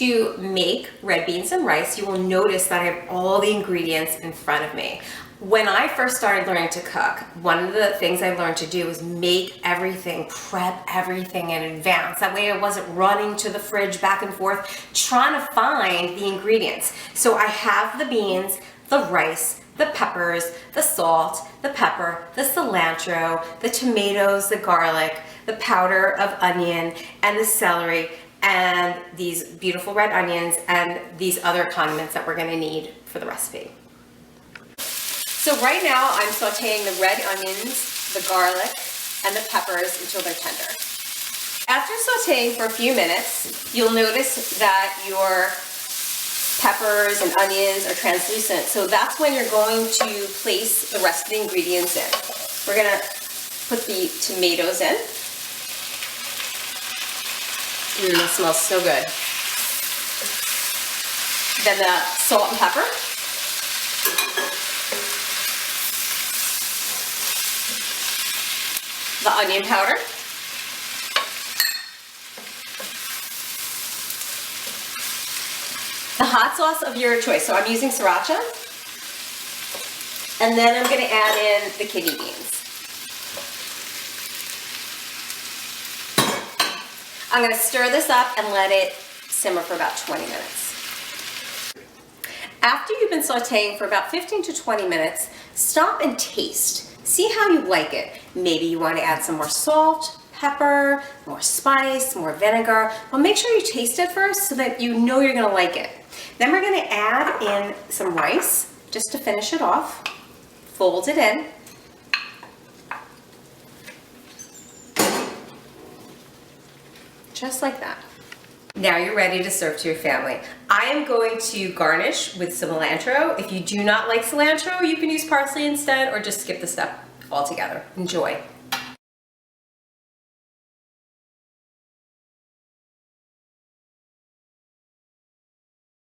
to make red beans and rice, you will notice that I have all the ingredients in front of me. When I first started learning to cook, one of the things I learned to do was make everything, prep everything in advance. That way I wasn't running to the fridge back and forth trying to find the ingredients. So I have the beans, the rice, the peppers, the salt, the pepper, the cilantro, the tomatoes, the garlic, the powder of onion, and the celery, and these beautiful red onions, and these other condiments that we're gonna need for the recipe. So right now I'm sauteing the red onions, the garlic, and the peppers until they're tender. After sauteing for a few minutes, you'll notice that your peppers and onions are translucent. So that's when you're going to place the rest of the ingredients in. We're gonna put the tomatoes in. It smells so good. Then the salt and pepper. The onion powder. The hot sauce of your choice. So I'm using sriracha. And then I'm going to add in the kidney beans. I'm going to stir this up and let it simmer for about 20 minutes. After you've been sauteing for about 15 to 20 minutes, stop and taste. See how you like it. Maybe you want to add some more salt, pepper, more spice, more vinegar. Well, make sure you taste it first so that you know you're going to like it. Then we're going to add in some rice just to finish it off. Fold it in. Just like that. Now you're ready to serve to your family. I am going to garnish with some cilantro. If you do not like cilantro, you can use parsley instead, or just skip the step altogether. Enjoy.